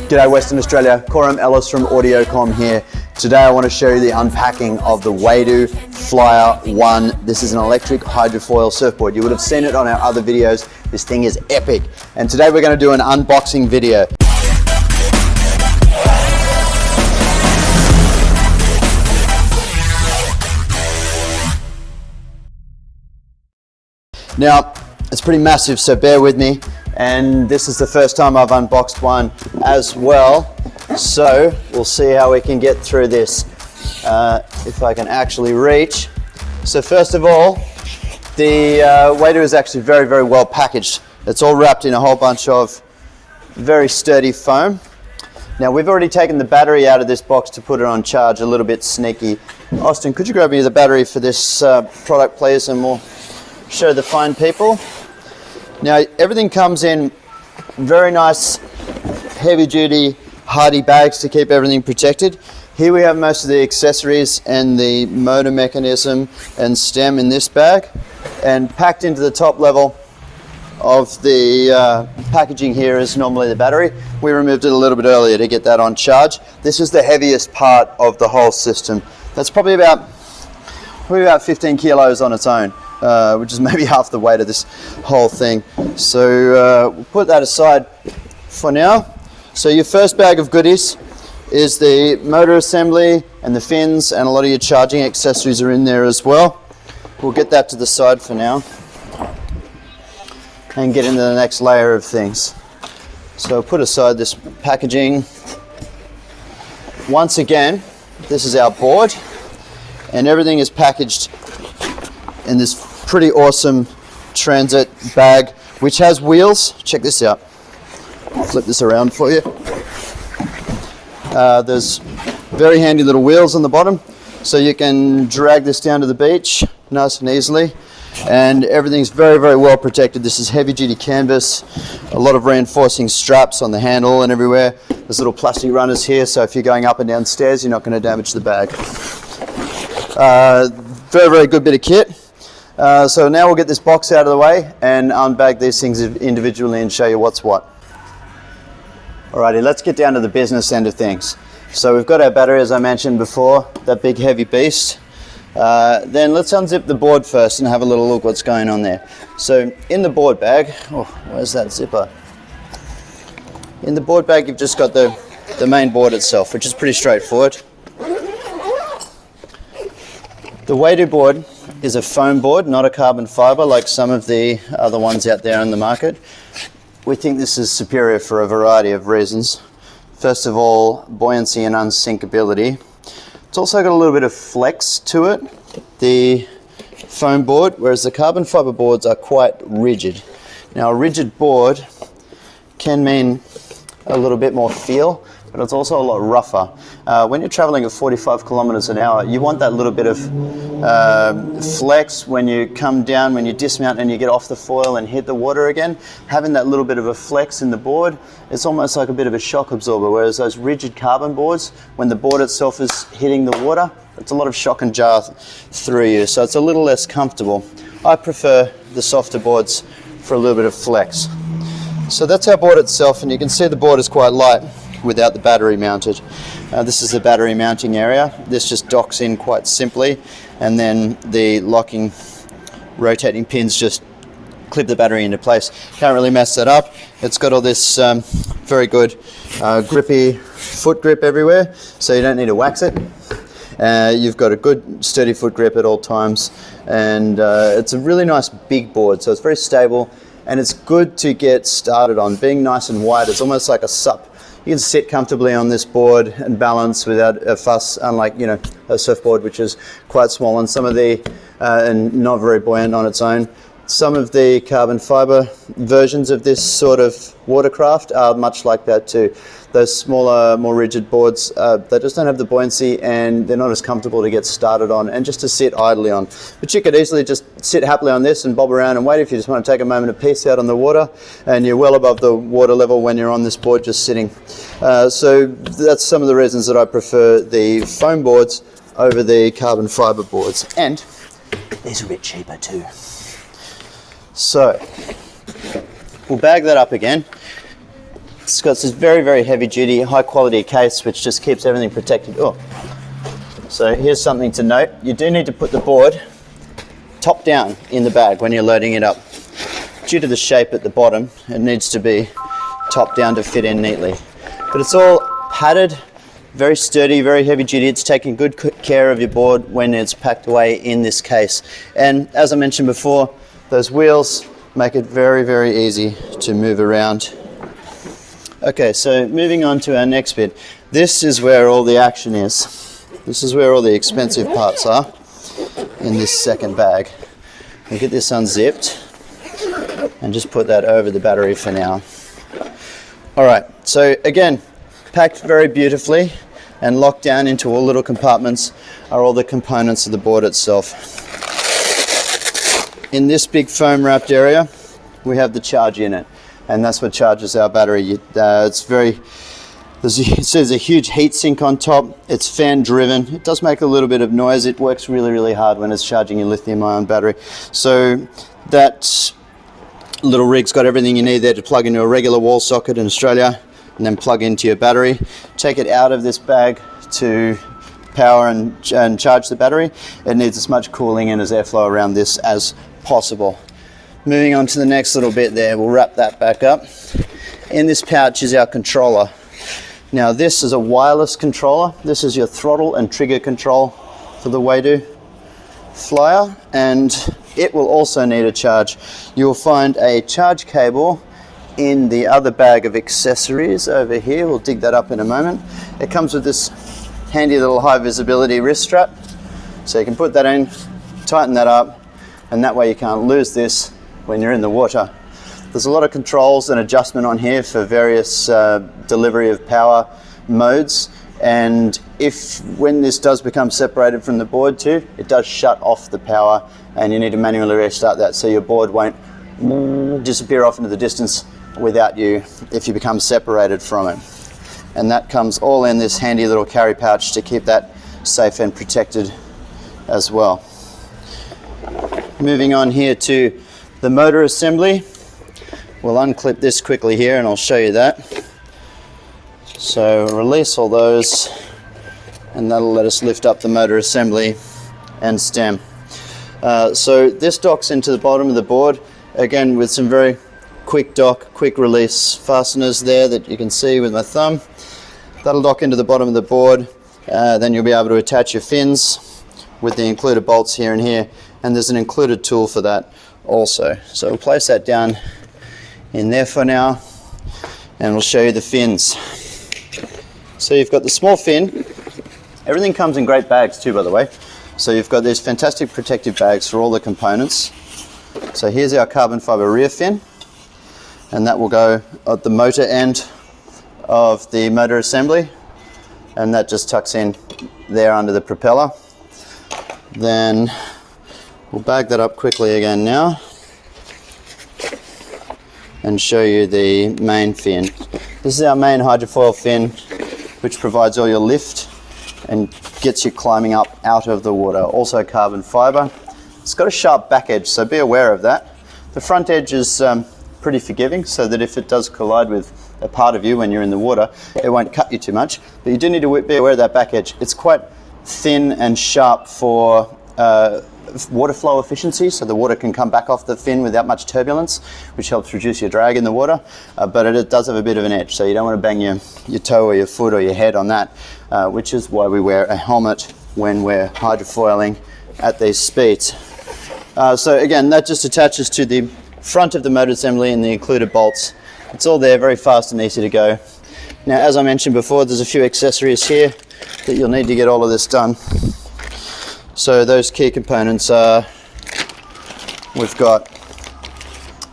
G'day Western Australia, Coram Ellis from Audiocom here. Today I want to show you the unpacking of the Wadu Flyer 1. This is an electric hydrofoil surfboard. You would have seen it on our other videos. This thing is epic. And today we're going to do an unboxing video. Now, it's pretty massive, so bear with me. And this is the first time I've unboxed one as well. So we'll see how we can get through this, if I can actually reach. So first of all, the Wadu is actually very, very well packaged. It's all wrapped in a whole bunch of very sturdy foam. Now we've already taken the battery out of this box to put it on charge, a little bit sneaky. Austin, could you grab me the battery for this product please, and we'll show the fine people. Now everything comes in very nice heavy duty hardy bags to keep everything protected. Here we have most of the accessories and the motor mechanism and stem in this bag, and packed into the top level of the packaging here is normally the battery. We removed it a little bit earlier to get that on charge. This is the heaviest part of the whole system. That's probably about 15 kilos on its own. Which is maybe half the weight of this whole thing. So we'll put that aside for now. So your first bag of goodies is the motor assembly and the fins, and a lot of your charging accessories are in there as well. We'll get that to the side for now and get into the next layer of things. So put aside this packaging. Once again, this is our board, and everything is packaged in this pretty awesome transit bag, which has wheels. Check this out. I'll flip this around for you. There's very handy little wheels on the bottom, so you can drag this down to the beach nice and easily. And everything's very, very well protected. This is heavy duty canvas, a lot of reinforcing straps on the handle and everywhere. There's little plastic runners here, so if you're going up and down stairs, you're not going to damage the bag. Very, very good bit of kit. So now we'll get this box out of the way and unbag these things individually and show you what's what. Alrighty, let's get down to the business end of things. So we've got our battery, as I mentioned before, that big heavy beast. Then let's unzip the board first and have a little look what's going on there. So in the board bag, oh, where's that zipper? In the board bag you've just got the main board itself, which is pretty straightforward. The Wadu board is a foam board, not a carbon fiber like some of the other ones out there in the market. We think this is superior for a variety of reasons. First of all, buoyancy and unsinkability. It's also got a little bit of flex to it, the foam board, whereas the carbon fiber boards are quite rigid. Now a rigid board can mean a little bit more feel, but it's also a lot rougher. When you're traveling at 45 kilometers an hour, you want that little bit of flex when you come down, when you dismount and you get off the foil and hit the water again. Having that little bit of a flex in the board, it's almost like a bit of a shock absorber, whereas those rigid carbon boards, when the board itself is hitting the water, it's a lot of shock and jar through you, so it's a little less comfortable. I prefer the softer boards for a little bit of flex. So that's our board itself, and you can see the board is quite light without the battery mounted. This is the battery mounting area. This just docks in quite simply, and then the locking rotating pins just clip the battery into place. Can't really mess that up. It's got all this very good grippy foot grip everywhere, so you don't need to wax it. You've got a good sturdy foot grip at all times, and it's a really nice big board, so it's very stable and it's good to get started on. Being nice and wide, it's almost like a sup. You can sit comfortably on this board and balance without a fuss, unlike, you know, a surfboard, which is quite small and and not very buoyant on its own. Some of the carbon fiber versions of this sort of watercraft are much like that too. Those smaller, more rigid boards, they just don't have the buoyancy and they're not as comfortable to get started on and just to sit idly on. But you could easily just sit happily on this and bob around and wait if you just want to take a moment of peace out on the water, and you're well above the water level when you're on this board just sitting. So that's some of the reasons that I prefer the foam boards over the carbon fiber boards. And these are a bit cheaper too. So we'll bag that up again. It's got this very, very heavy duty, high quality case which just keeps everything protected. Oh. So here's something to note. You do need to put the board top down in the bag when you're loading it up. Due to the shape at the bottom, it needs to be top down to fit in neatly. But it's all padded, very sturdy, very heavy duty. It's taking good care of your board when it's packed away in this case. And as I mentioned before, those wheels make it very, very easy to move around. Okay, so moving on to our next bit. This is where all the action is. This is where all the expensive parts are in this second bag. We'll get this unzipped and just put that over the battery for now. All right, so again, packed very beautifully and locked down into all little compartments are all the components of the board itself. In this big foam wrapped area, we have the charge unit, and that's what charges our battery. There's a huge heat sink on top. It's fan driven. It does make a little bit of noise. It works really, really hard when it's charging your lithium ion battery. So that little rig's got everything you need there to plug into a regular wall socket in Australia and then plug into your battery. Take it out of this bag to power and charge the battery. It needs as much cooling and as airflow around this as possible. Moving on to the next little bit there, we'll wrap that back up. In this pouch is our controller. Now this is a wireless controller. This is your throttle and trigger control for the Wadu Flyer, and it will also need a charge. You'll find a charge cable in the other bag of accessories over here. We'll dig that up in a moment. It comes with this handy little high visibility wrist strap, so you can put that in, tighten that up, and that way you can't lose this when you're in the water. There's a lot of controls and adjustment on here for various delivery of power modes, and when this does become separated from the board too, it does shut off the power and you need to manually restart that, so your board won't disappear off into the distance without you if you become separated from it. And that comes all in this handy little carry pouch to keep that safe and protected as well. Moving on here to the motor assembly. We'll unclip this quickly here and I'll show you that. So release all those and that'll let us lift up the motor assembly and stem. So this docks into the bottom of the board, again with some very quick dock, quick release fasteners there that you can see with my thumb. That'll dock into the bottom of the board. Then you'll be able to attach your fins with the included bolts here and here, and there's an included tool for that also. So we'll place that down in there for now and we'll show you the fins. So you've got the small fin. Everything comes in great bags too, by the way. So you've got these fantastic protective bags for all the components. So here's our carbon fiber rear fin, and that will go at the motor end of the motor assembly, and that just tucks in there under the propeller. Then we'll bag that up quickly again now and show you the main fin. This is our main hydrofoil fin, which provides all your lift and gets you climbing up out of the water. Also carbon fiber. It's got a sharp back edge, so be aware of that. The front edge is pretty forgiving, so that if it does collide with a part of you when you're in the water, it won't cut you too much. But you do need to be aware of that back edge. It's quite thin and sharp for water flow efficiency, so the water can come back off the fin without much turbulence, which helps reduce your drag in the water, but it does have a bit of an edge, so you don't want to bang your toe or your foot or your head on that, which is why we wear a helmet when we're hydrofoiling at these speeds. So again, that just attaches to the front of the motor assembly and the included bolts. It's all there, very fast and easy to go. Now, as I mentioned before, there's a few accessories here that you'll need to get all of this done. So those key components are, we've got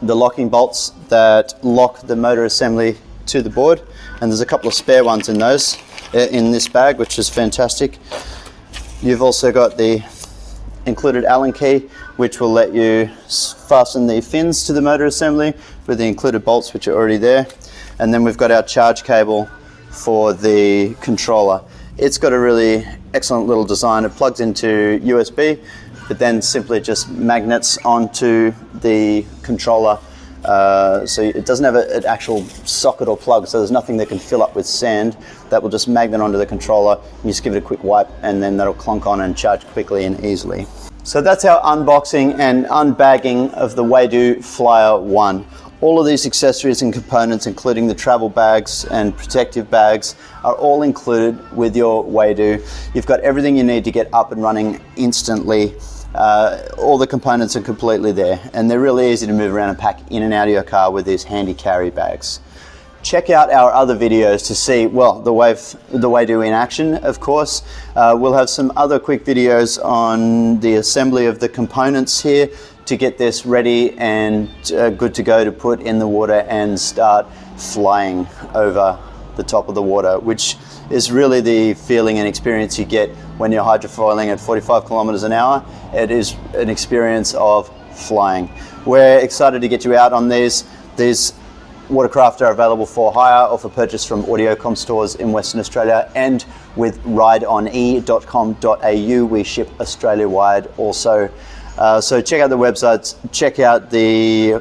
the locking bolts that lock the motor assembly to the board, and there's a couple of spare ones in those in this bag, which is fantastic. You've also got the included Allen key, which will let you fasten the fins to the motor assembly with the included bolts, which are already there. And then we've got our charge cable for the controller. It's got a really excellent little design. It plugs into USB, but then simply just magnets onto the controller So it doesn't have an actual socket or plug, so there's nothing that can fill up with sand. That will just magnet onto the controller. You just give it a quick wipe and then that'll clonk on and charge quickly and easily. So that's our unboxing and unbagging of the Wadu Flyer 1. All of these accessories and components, including the travel bags and protective bags, are all included with your Wadu. You've got everything you need to get up and running instantly. All the components are completely there, and they're really easy to move around and pack in and out of your car with these handy carry bags. Check out our other videos to see, well, the Wadu in action, of course. We'll have some other quick videos on the assembly of the components here to get this ready and good to go to put in the water and start flying over the top of the water, which is really the feeling and experience you get when you're hydrofoiling at 45 kilometers an hour. It is an experience of flying. We're excited to get you out on these. These watercraft are available for hire or for purchase from Audiocom stores in Western Australia, and with rideone.com.au we ship Australia-wide also. So check out the websites, check out the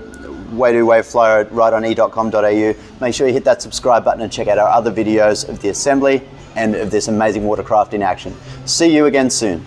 Wadu Wave Flyer at rideone.com.au. Make sure you hit that subscribe button and check out our other videos of the assembly and of this amazing watercraft in action. See you again soon.